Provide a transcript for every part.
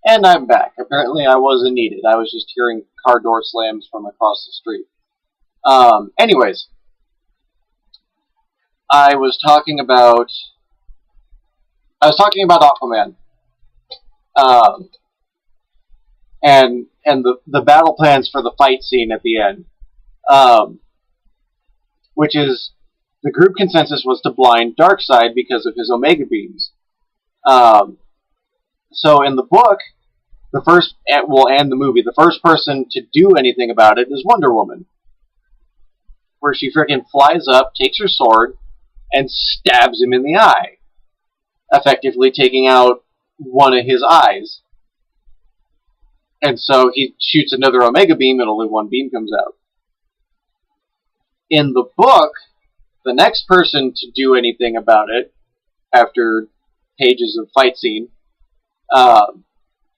And I'm back. Apparently I wasn't needed. I was just hearing car door slams from across the street. Anyways, I was talking about Aquaman. Um, and the battle plans for the fight scene at the end. Which is the group consensus was to blind Darkseid because of his Omega beams. So in the book, and the movie, the first person to do anything about it is Wonder Woman, where she freaking flies up, takes her sword, and stabs him in the eye, effectively taking out one of his eyes. And so he shoots another Omega beam, and only one beam comes out. In the book, the next person to do anything about it, after pages of fight scene,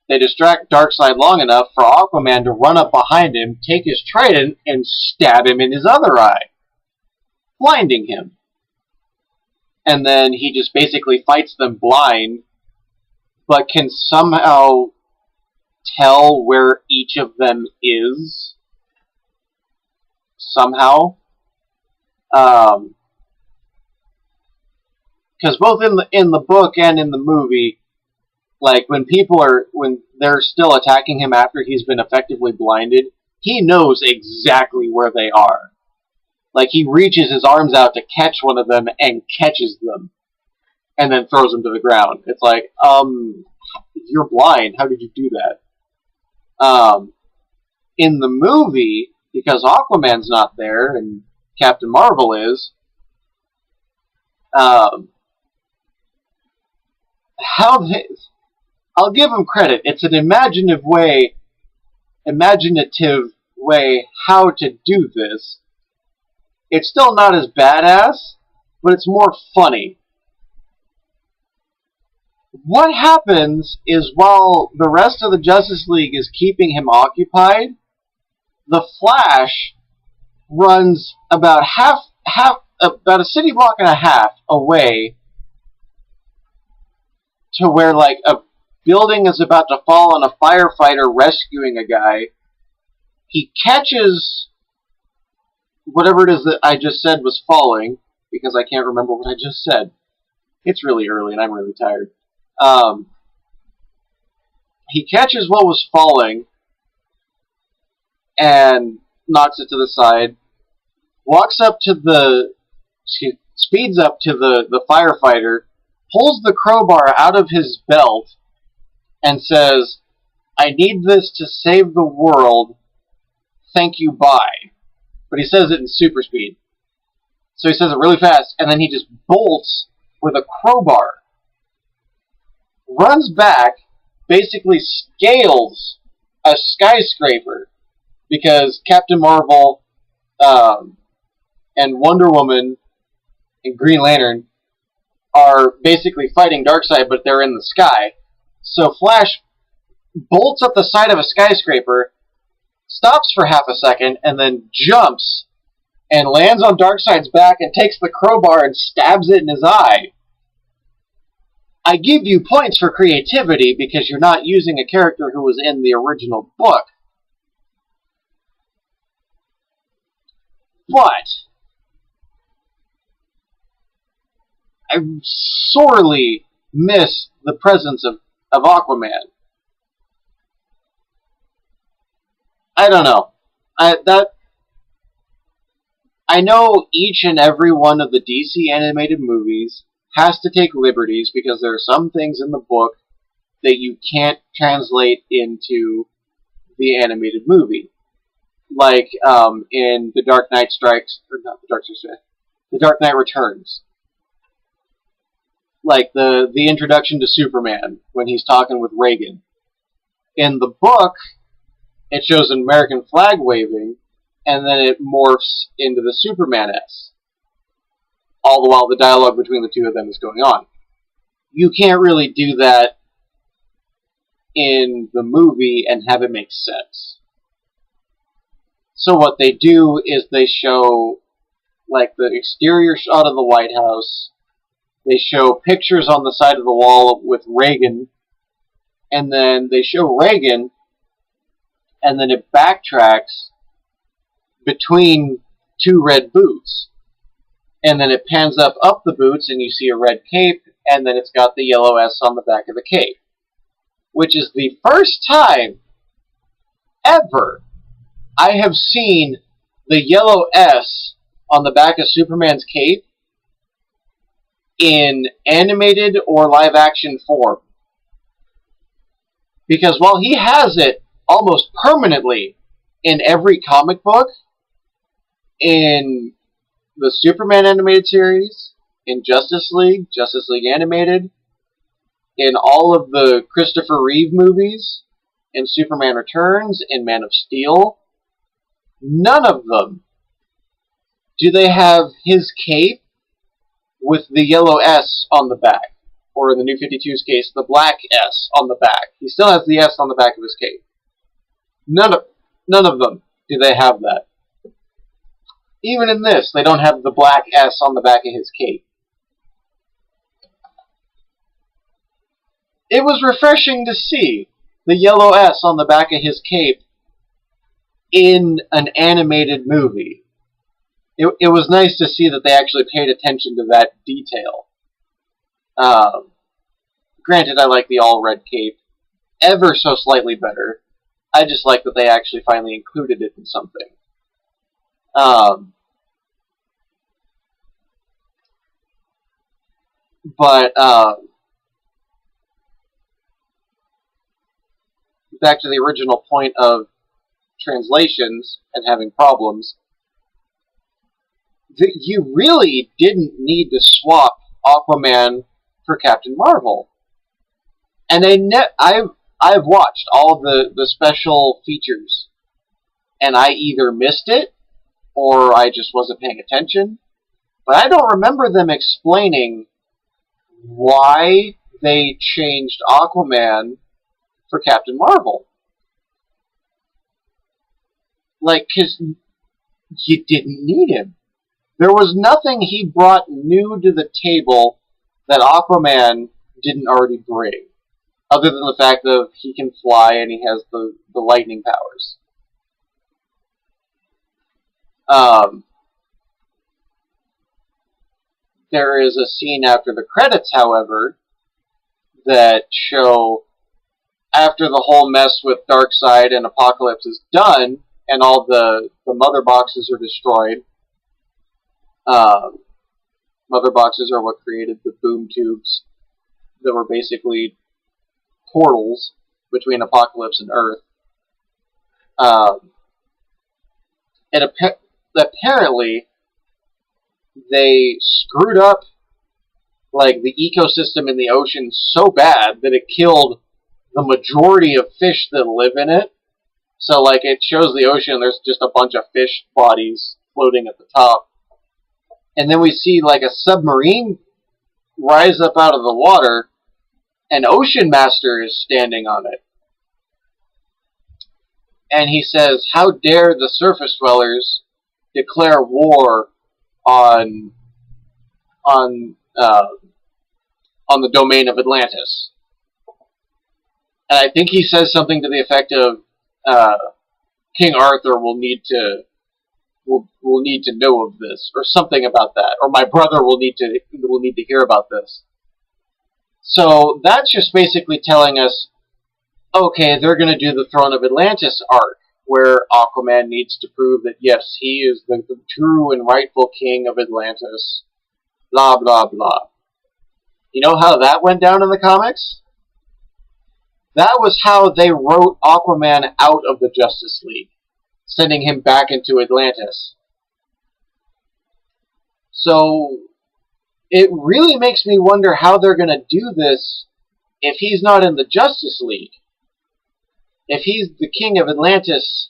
they distract Darkseid long enough for Aquaman to run up behind him, take his trident, and stab him in his other eye, blinding him. And then he just basically fights them blind, but can somehow tell where each of them is. Somehow. Because both in the book and in the movie, like when they're still attacking him after he's been effectively blinded, he knows exactly where they are. Like he reaches his arms out to catch one of them and catches them, and then throws them to the ground. It's like, you're blind. How did you do that? In the movie, because Aquaman's not there and Captain Marvel is, I'll give him credit. It's an imaginative way how to do this. It's still not as badass, but it's more funny. What happens is while the rest of the Justice League is keeping him occupied, the Flash runs about about a city block and a half away to where like a building is about to fall on a firefighter rescuing a guy. He catches whatever it is that I just said was falling, because I can't remember what I just said. It's really early and I'm really tired. He catches what was falling and knocks it to the side, speeds up to the firefighter, pulls the crowbar out of his belt, and says, "I need this to save the world. Thank you, bye." But he says it in super speed. So he says it really fast, and then he just bolts with a crowbar. Runs back, basically scales a skyscraper, because Captain Marvel and Wonder Woman and Green Lantern are basically fighting Darkseid, but they're in the sky. So Flash bolts up the side of a skyscraper, stops for half a second, and then jumps and lands on Darkseid's back and takes the crowbar and stabs it in his eye. I give you points for creativity because you're not using a character who was in the original book. But I sorely miss the presence of Aquaman. I don't know. I know each and every one of the DC animated movies has to take liberties because there are some things in the book that you can't translate into the animated movie. Like in The Dark Knight The Dark Knight Returns. Like the introduction to Superman when he's talking with Reagan. In the book, it shows an American flag waving, and then it morphs into the Superman S. All the while the dialogue between the two of them is going on. You can't really do that in the movie and have it make sense. So what they do is they show like the exterior shot of the White House. They show pictures on the side of the wall with Reagan and then they show Reagan, and then it backtracks between two red boots. And then it pans up the boots, and you see a red cape, and then it's got the yellow S on the back of the cape. Which is the first time ever I have seen the yellow S on the back of Superman's cape in animated or live-action form. Because while he has it almost permanently in every comic book, in the Superman animated series, in Justice League Animated, in all of the Christopher Reeve movies, in Superman Returns, in Man of Steel, none of them do they have his cape with the yellow S on the back. Or in the New 52's case, the black S on the back. He still has the S on the back of his cape. None of them do they have that. Even in this, they don't have the black S on the back of his cape. It was refreshing to see the yellow S on the back of his cape in an animated movie. It was nice to see that they actually paid attention to that detail. Granted, I like the all-red cape ever so slightly better. I just like that they actually finally included it in something. Back to the original point of translations and having problems, you really didn't need to swap Aquaman for Captain Marvel. And I've watched all the special features, and I either missed it, or I just wasn't paying attention. But I don't remember them explaining why they changed Aquaman for Captain Marvel. Like, 'cause you didn't need him. There was nothing he brought new to the table that Aquaman didn't already bring. Other than the fact that he can fly and he has the lightning powers. There is a scene after the credits, however, that show after the whole mess with Darkseid and Apocalypse is done, and all the mother boxes are destroyed. Mother boxes are what created the boom tubes that were basically portals between Apocalypse and Earth. Apparently, they screwed up like the ecosystem in the ocean so bad that it killed the majority of fish that live in it. So, like, it shows the ocean, there's just a bunch of fish bodies floating at the top. And then we see, like, a submarine rise up out of the water, and Ocean Master is standing on it. And he says, "How dare the surface dwellers declare war on the domain of Atlantis?" And I think he says something to the effect of, "King Arthur will need to know of this," or something about that, or "My brother will need to hear about this." So that's just basically telling us, okay, they're going to do the Throne of Atlantis arc, where Aquaman needs to prove that, yes, he is the true and rightful king of Atlantis, blah, blah, blah. You know how that went down in the comics? That was how they wrote Aquaman out of the Justice League, sending him back into Atlantis. So it really makes me wonder how they're going to do this if he's not in the Justice League. If he's the king of Atlantis,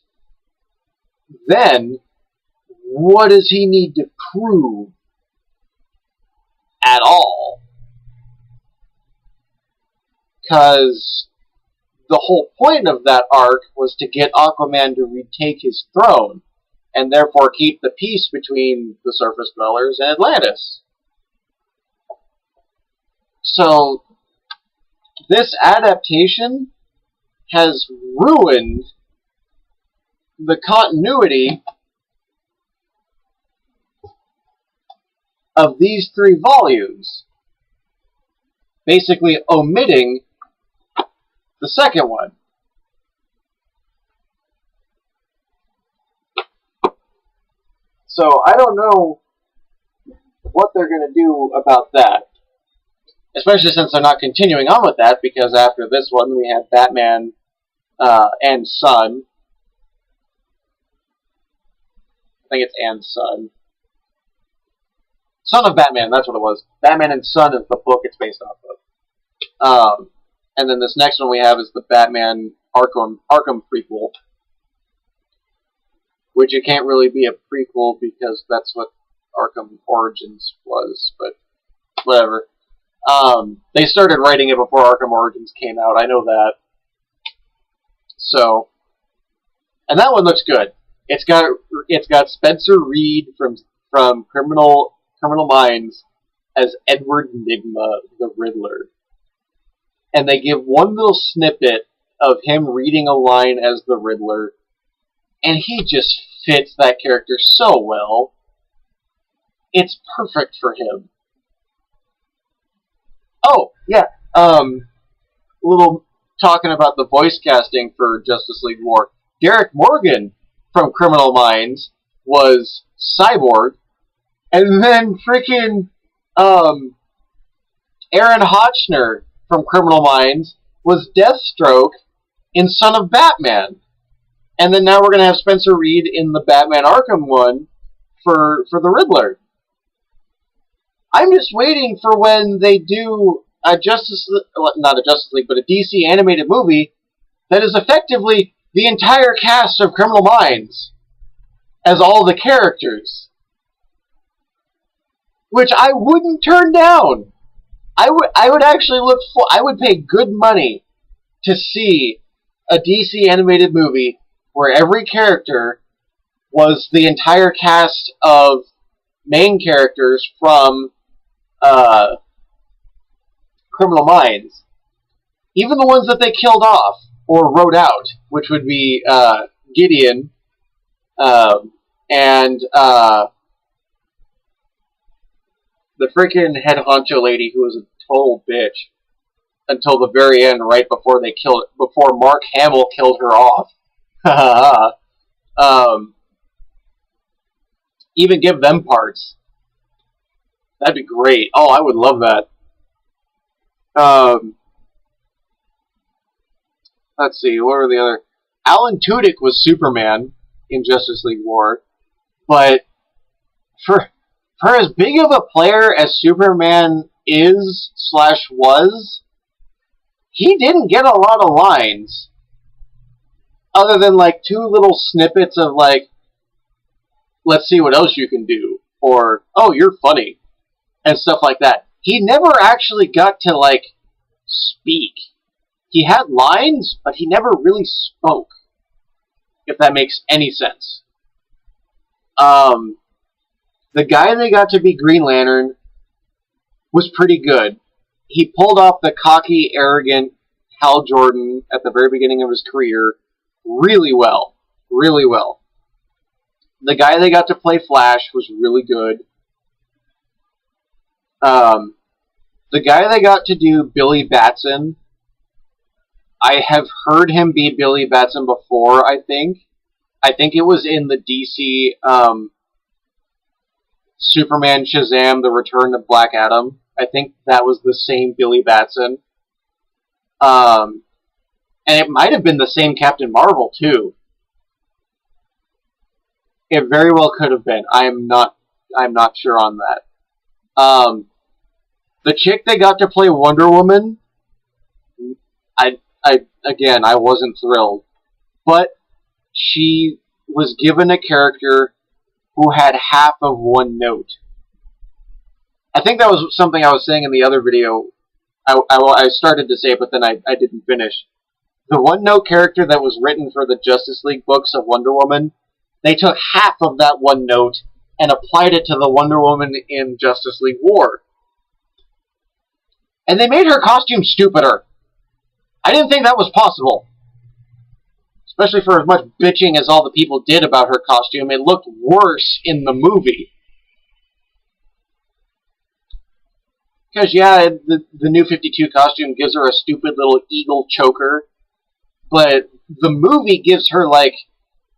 then what does he need to prove at all? Because the whole point of that arc was to get Aquaman to retake his throne, and therefore keep the peace between the surface dwellers and Atlantis. So this adaptation has ruined the continuity of these 3 volumes, basically omitting the second one. So I don't know what they're going to do about that. Especially since they're not continuing on with that, because after this one we had Batman and Son. I think it's and Son. Son of Batman, that's what it was. Batman and Son is the book it's based off of. And then this next one we have is the Batman Arkham prequel. Which it can't really be a prequel because that's what Arkham Origins was, but whatever. They started writing it before Arkham Origins came out, I know that. So, and that one looks good. It's got Spencer Reid from Criminal Minds as Edward Nygma, the Riddler. And they give one little snippet of him reading a line as the Riddler, and he just fits that character so well. It's perfect for him. Oh, yeah, little talking about the voice casting for Justice League War. Derek Morgan from Criminal Minds was Cyborg, and then freaking Aaron Hotchner from Criminal Minds was Deathstroke in Son of Batman. And then now we're going to have Spencer Reid in the Batman Arkham one for the Riddler. I'm just waiting for when they do not a Justice League, but a DC animated movie that is effectively the entire cast of Criminal Minds as all the characters. Which I wouldn't turn down. I would actually I would pay good money to see a DC animated movie where every character was the entire cast of main characters from Criminal Minds. Even the ones that they killed off or wrote out, which would be Gideon and the freaking head honcho lady who was a total bitch until the very end, right before before Mark Hamill killed her off. Even give them parts. That'd be great. Oh, I would love that. Let's see, what were the other... Alan Tudyk was Superman in Justice League War, but for as big of a player as Superman was, he didn't get a lot of lines. Other than, like, 2 little snippets of, like, let's see what else you can do, or, oh, you're funny, and stuff like that. He never actually got to, like, speak. He had lines, but he never really spoke, if that makes any sense. The guy they got to be Green Lantern was pretty good. He pulled off the cocky, arrogant Hal Jordan at the very beginning of his career really well. Really well. The guy they got to play Flash was really good. The guy they got to do Billy Batson, I have heard him be Billy Batson before, I think. I think it was in the DC Superman Shazam, The Return of Black Adam. I think that was the same Billy Batson. And it might have been the same Captain Marvel, too. It very well could have been. I'm not sure on that. The chick they got to play Wonder Woman, again, I wasn't thrilled. But she was given a character who had half of one note. I think that was something I was saying in the other video. I started to say it, but then I didn't finish. The one-note character that was written for the Justice League books of Wonder Woman, they took half of that one note and applied it to the Wonder Woman in Justice League War. And they made her costume stupider. I didn't think that was possible. Especially for as much bitching as all the people did about her costume, it looked worse in the movie. Because, yeah, the New 52 costume gives her a stupid little eagle choker, but the movie gives her, like,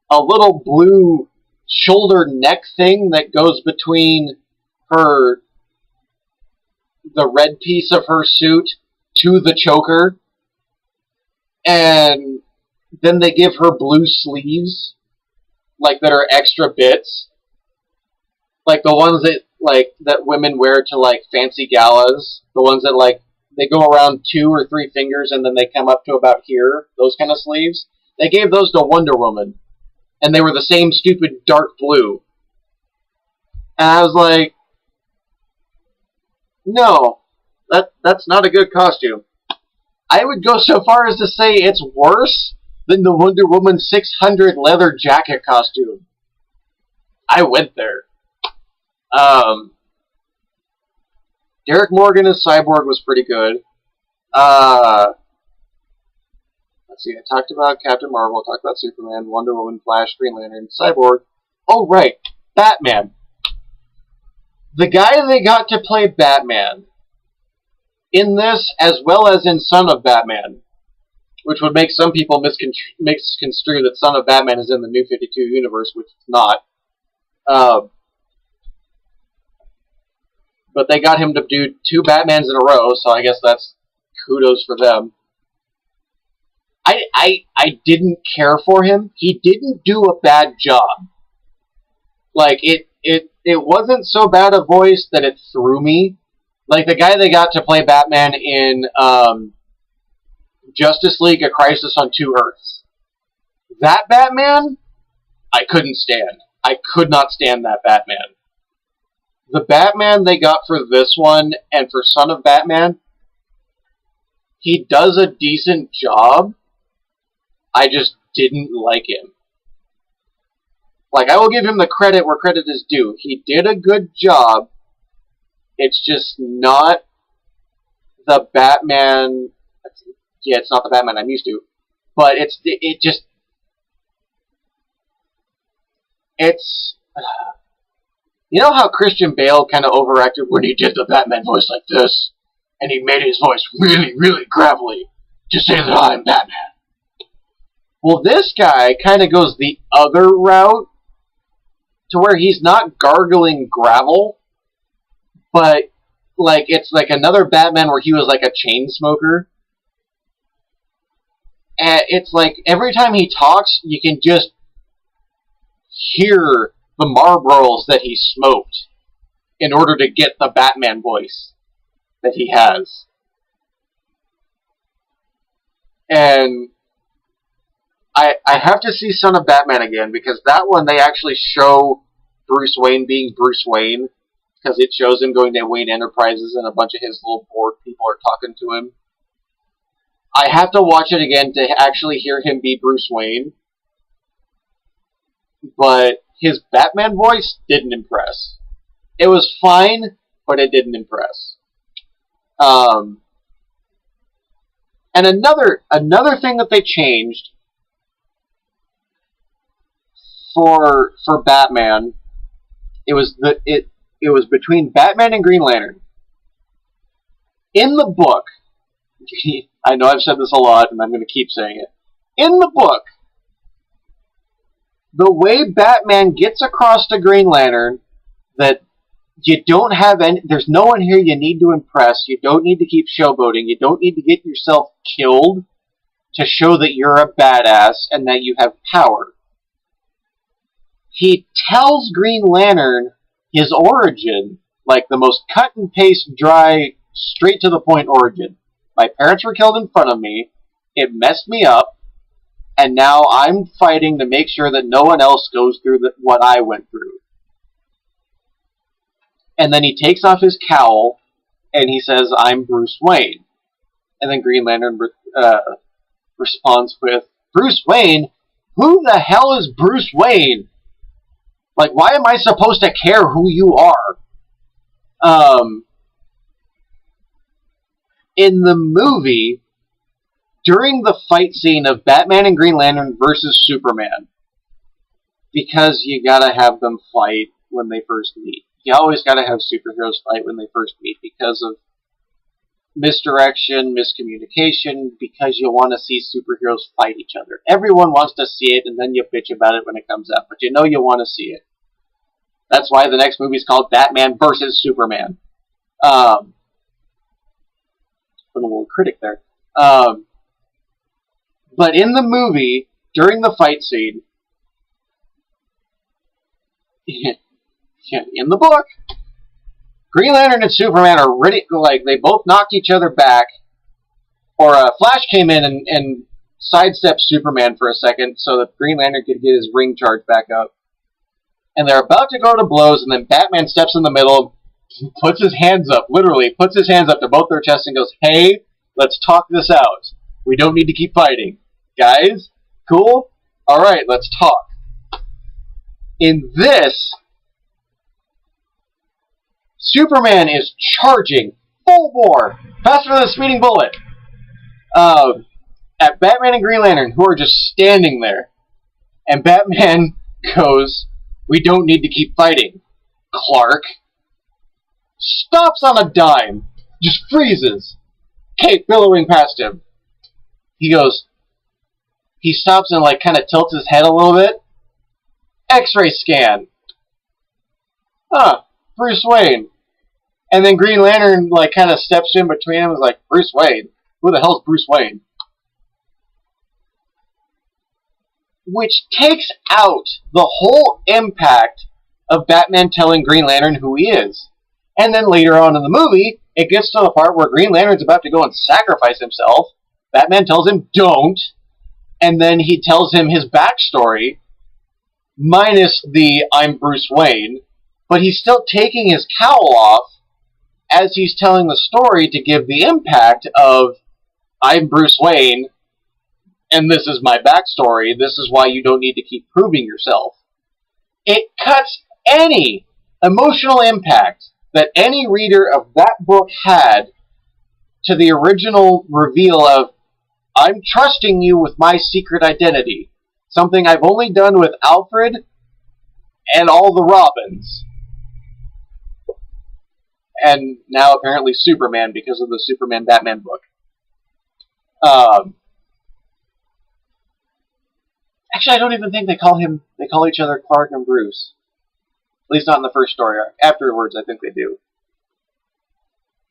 a little blue shoulder neck thing that goes between the red piece of her suit to the choker, and then they give her blue sleeves, like, that are extra bits. Like, the ones that women wear to, like, fancy galas. The ones that, like, they go around 2 or 3 fingers and then they come up to about here. Those kind of sleeves. They gave those to Wonder Woman. And they were the same stupid dark blue. And I was like, no, that's not a good costume. I would go so far as to say it's worse than the Wonder Woman 600 leather jacket costume. I went there. Derek Morgan as Cyborg was pretty good. Let's see, I talked about Captain Marvel, talked about Superman, Wonder Woman, Flash, Green Lantern, Cyborg. Oh, right, Batman. The guy they got to play Batman in this, as well as in Son of Batman, which would make some people misconstrue that Son of Batman is in the New 52 universe, which it's not. But they got him to do 2 Batmans in a row, so I guess that's kudos for them. I didn't care for him. He didn't do a bad job. Like, it wasn't so bad a voice that it threw me. Like, the guy they got to play Batman in Justice League: A Crisis on Two Earths. That Batman, I couldn't stand. I could not stand that Batman. The Batman they got for this one and for Son of Batman, he does a decent job. I just didn't like him. Like, I will give him the credit where credit is due. He did a good job. It's just not the Batman. Yeah, it's not the Batman I'm used to. But it's. You know how Christian Bale kind of overacted when he did the Batman voice like this? And he made his voice really, really gravelly to say that I'm Batman. Well, this guy kind of goes the other route, to where he's not gargling gravel, but like it's like another Batman where he was like a chain smoker. And it's like every time he talks, you can just hear the Marlboros that he smoked in order to get the Batman voice that he has. And I have to see Son of Batman again, because that one they actually show Bruce Wayne being Bruce Wayne, because it shows him going to Wayne Enterprises and a bunch of his little board people are talking to him. I have to watch it again to actually hear him be Bruce Wayne. But his Batman voice didn't impress. It was fine, but it didn't impress. And another thing that they changed for Batman, it was between Batman and Green Lantern. In the book, I know I've said this a lot, and I'm going to keep saying it. In the book, the way Batman gets across to Green Lantern that you don't have any, there's no one here you need to impress, you don't need to keep showboating, you don't need to get yourself killed to show that you're a badass and that you have power. He tells Green Lantern his origin, like the most cut and paste, dry, straight to the point origin. My parents were killed in front of me, it messed me up, and now I'm fighting to make sure that no one else goes through what I went through. And then he takes off his cowl, and he says, I'm Bruce Wayne. And then Green Lantern responds with, Bruce Wayne? Who the hell is Bruce Wayne? Like, why am I supposed to care who you are? In the movie, during the fight scene of Batman and Green Lantern versus Superman, because you gotta have them fight when they first meet. You always gotta have superheroes fight when they first meet because of misdirection, miscommunication, because you want to see superheroes fight each other. Everyone wants to see it, and then you bitch about it when it comes out, but you know you want to see it. That's why the next movie is called Batman versus Superman. Put a little critic there. But in the movie, during the fight scene, in the book, Green Lantern and Superman are ready, like, they both knocked each other back, or Flash came in and sidestepped Superman for a second so that Green Lantern could get his ring charge back up. And they're about to go to blows, and then Batman steps in the middle, puts his hands up, literally, puts his hands up to both their chests and goes, "Hey, let's talk this out. We don't need to keep fighting. Guys, cool? Alright, let's talk." In this, Superman is charging full bore, faster than a speeding bullet, at Batman and Green Lantern, who are just standing there. And Batman goes, "We don't need to keep fighting, Clark." Stops on a dime, just freezes. Kate billowing past him. He stops and, like, kind of tilts his head a little bit. X-ray scan. Huh, Bruce Wayne. And then Green Lantern, like, kind of steps in between them and is like, "Bruce Wayne? Who the hell's Bruce Wayne?" Which takes out the whole impact of Batman telling Green Lantern who he is. And then later on in the movie, it gets to the part where Green Lantern's about to go and sacrifice himself. Batman tells him, "Don't." And then he tells him his backstory, minus the "I'm Bruce Wayne," but he's still taking his cowl off as he's telling the story to give the impact of, "I'm Bruce Wayne, and this is my backstory. This is why you don't need to keep proving yourself." It cuts any emotional impact that any reader of that book had to the original reveal of, "I'm trusting you with my secret identity. Something I've only done with Alfred and all the Robins." And now apparently Superman, because of the Superman-Batman book. Actually, I don't even think they call each other Clark and Bruce. At least not in the first story arc. Afterwards, I think they do.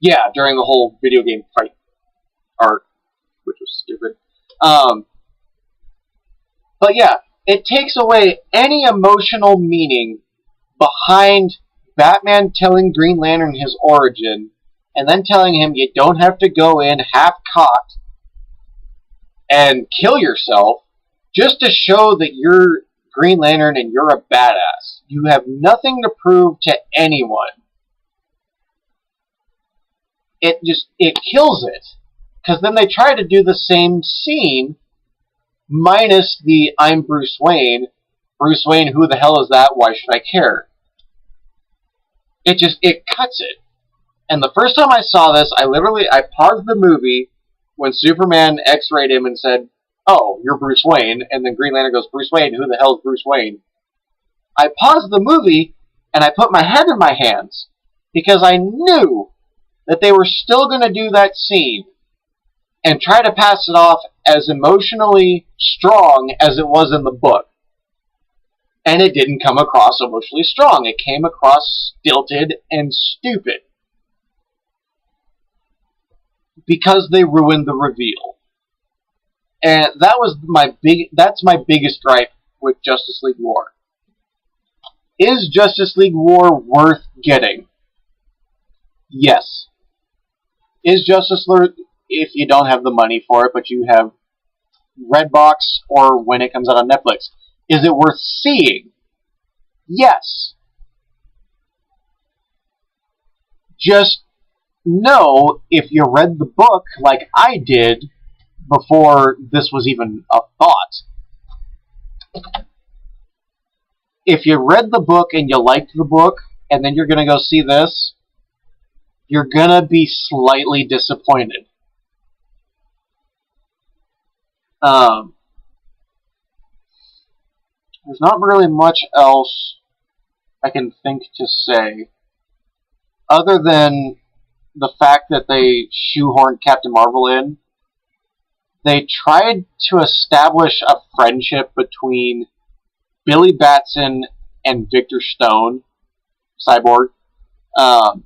Yeah, during the whole video game fight arc, which was stupid. But yeah, it takes away any emotional meaning behind Batman telling Green Lantern his origin, and then telling him you don't have to go in half-cocked and kill yourself just to show that you're Green Lantern and you're a badass. You have nothing to prove to anyone. It kills it. Because then they try to do the same scene, minus the "I'm Bruce Wayne. Bruce Wayne, who the hell is that? Why should I care?" It cuts it. And the first time I saw this, I paused the movie when Superman X-rayed him and said, "Oh, you're Bruce Wayne," and then Green Lantern goes, "Bruce Wayne, who the hell is Bruce Wayne?" I paused the movie, and I put my head in my hands, because I knew that they were still going to do that scene, and try to pass it off as emotionally strong as it was in the book. And it didn't come across emotionally strong. It came across stilted and stupid. Because they ruined the reveal. And that's my biggest gripe with Justice League War. Is Justice League War worth getting? Yes. Is Justice League, if you don't have the money for it, but you have Redbox or when it comes out on Netflix, is it worth seeing? Yes. Just know, if you read the book like I did before this was even a thought, if you read the book and you liked the book, and then you're going to go see this, you're going to be slightly disappointed. Um, there's not really much else I can think to say, other than the fact that they shoehorned Captain Marvel in. They tried to establish a friendship between Billy Batson and Victor Stone, Cyborg. Because,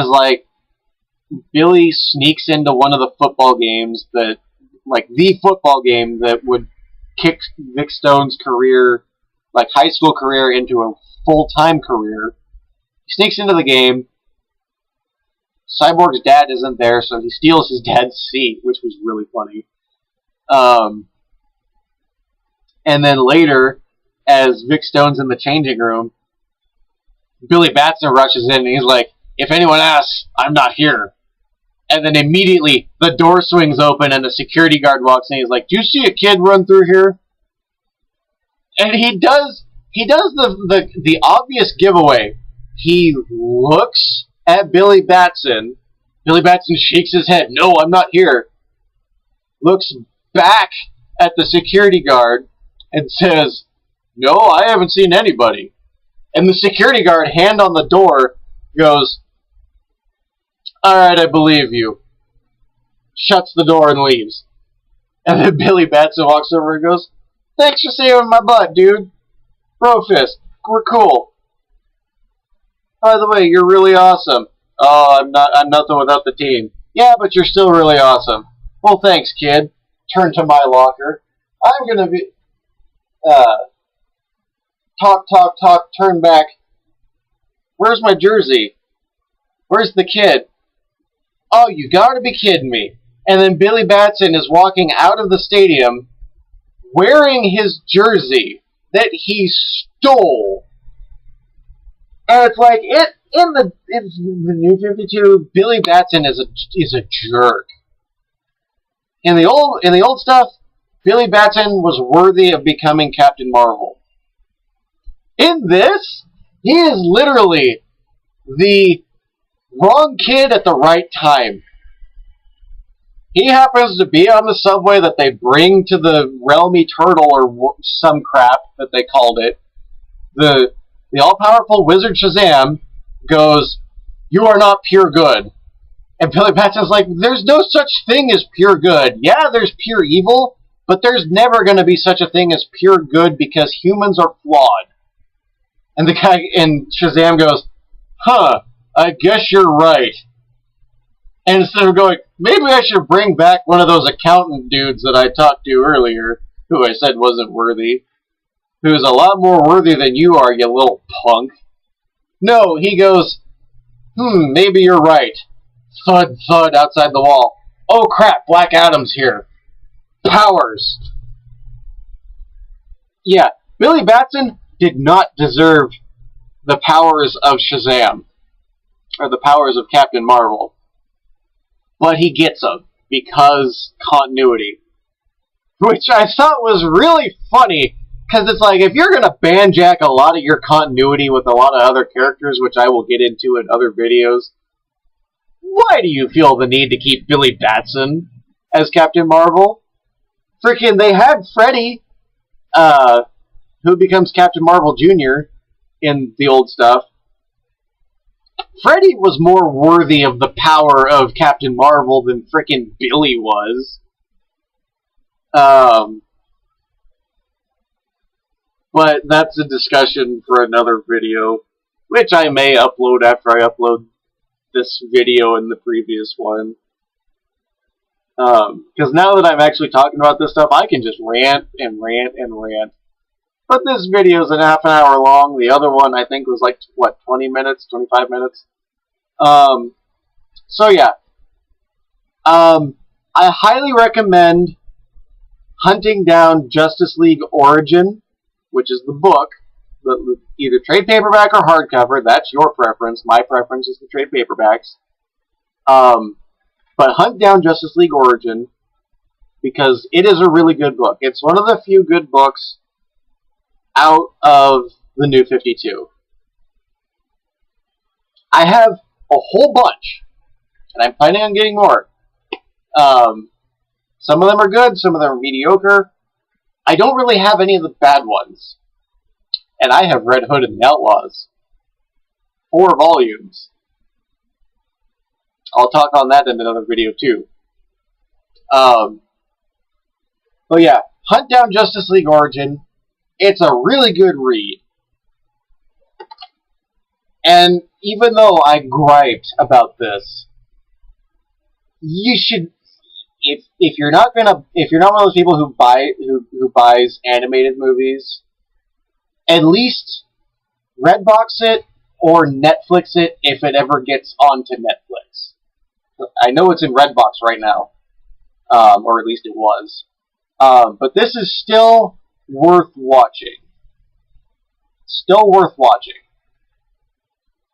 like, Billy sneaks into one of the football games that, like, the football game that would kick Vic Stone's career, like, high school career into a full-time career. He sneaks into the game. Cyborg's dad isn't there, so he steals his dad's seat, which was really funny. And then later, as Vic Stone's in the changing room, Billy Batson rushes in and he's like, "If anyone asks, I'm not here." And then immediately the door swings open and a security guard walks in and he's like, "Do you see a kid run through here?" And he does the obvious giveaway. He looks at Billy Batson. Billy Batson shakes his head. "No, I'm not here." Looks back at the security guard and says, "No, I haven't seen anybody." And the security guard, hand on the door, goes, "Alright, I believe you." Shuts the door and leaves. And then Billy Batson walks over and goes, "Thanks for saving my butt, dude. Bro fist. We're cool. By the way, you're really awesome." "Oh, I'm nothing without the team." "Yeah, but you're still really awesome." "Well, thanks, kid." Turn to my locker. I'm gonna be, talk, turn back. "Where's my jersey? Where's the kid?" "Oh, you gotta be kidding me." And then Billy Batson is walking out of the stadium wearing his jersey that he stole. And it's like, in the New 52, Billy Batson is a jerk. In the old stuff, Billy Batson was worthy of becoming Captain Marvel. In this, he is literally the wrong kid at the right time. He happens to be on the subway that they bring to the Realm Eternal, or some crap that they called it. The all-powerful wizard Shazam goes, "You are not pure good." And Billy Batson's like, "There's no such thing as pure good. Yeah, there's pure evil, but there's never going to be such a thing as pure good because humans are flawed." And the guy, and Shazam goes, "Huh, I guess you're right." And instead of going, "Maybe I should bring back one of those accountant dudes that I talked to earlier, who I said wasn't worthy, who's a lot more worthy than you are, you little punk." No, he goes, "Maybe you're right." Thud, thud outside the wall. "Oh crap, Black Adam's here. Powers." Yeah, Billy Batson did not deserve the powers of Shazam, or the powers of Captain Marvel. But he gets them, because continuity. Which I thought was really funny, because it's like, if you're going to banjack a lot of your continuity with a lot of other characters, which I will get into in other videos, why do you feel the need to keep Billy Batson as Captain Marvel? Freaking, they had Freddy, who becomes Captain Marvel Jr. in the old stuff. Freddy was more worthy of the power of Captain Marvel than frickin' Billy was. But that's a discussion for another video, which I may upload after I upload this video and the previous one. Because now that I'm actually talking about this stuff, I can just rant and rant and rant. But this video is a half an hour long. The other one, I think, was like, 20 minutes, 25 minutes? So yeah. I highly recommend hunting down Justice League Origin, which is the book, either trade paperback or hardcover. That's your preference. My preference is the trade paperbacks. But hunt down Justice League Origin, because it is a really good book. It's one of the few good books out of the New 52. I have a whole bunch, and I'm planning on getting more. Some of them are good, some of them are mediocre. I don't really have any of the bad ones. And I have Red Hood and the Outlaws. 4 volumes. I'll talk on that in another video too. But yeah, Hunt Down Justice League Origin. It's a really good read. And even though I griped about this, you should, if you're not one of those people who buys animated movies, at least Redbox it or Netflix it if it ever gets onto Netflix. I know it's in Redbox right now, or at least it was. But this is still worth watching. Still worth watching.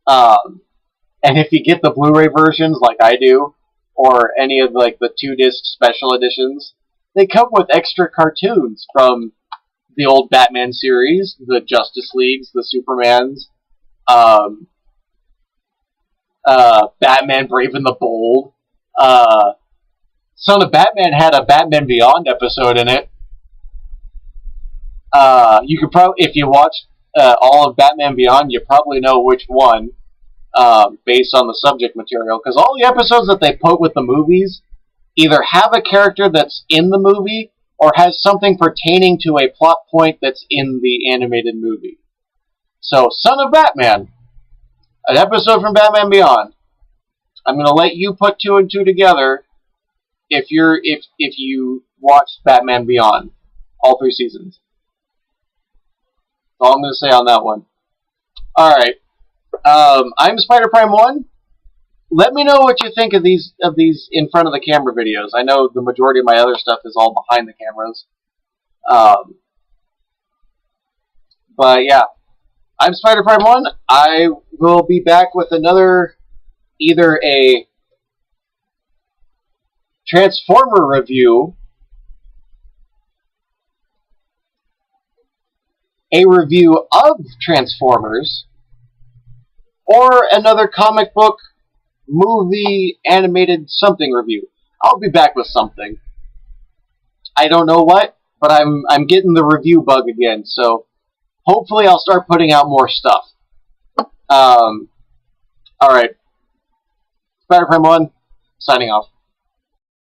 And if you get the Blu-ray versions like I do, or any of like the 2-disc special editions, they come with extra cartoons from the old Batman series, the Justice Leagues, the Supermans, Batman Brave and the Bold. Son of Batman had a Batman Beyond episode in it. You could probably, if you watch all of Batman Beyond, you probably know which one, based on the subject material, because all the episodes that they put with the movies either have a character that's in the movie or has something pertaining to a plot point that's in the animated movie. So, Son of Batman, an episode from Batman Beyond. I'm going to let you put 2 and 2 together if you watched Batman Beyond, all 3 seasons. That's all I'm going to say on that one. Alright. I'm Spider Prime 1. Let me know what you think of these in front of the camera videos. I know the majority of my other stuff is all behind the cameras. But yeah. I'm Spider Prime 1. I will be back with another, either a Transformer review, a review of Transformers, or another comic book, movie, animated something review. I'll be back with something. I don't know what, but I'm getting the review bug again, so hopefully I'll start putting out more stuff. Alright. Spider Prime 1, signing off.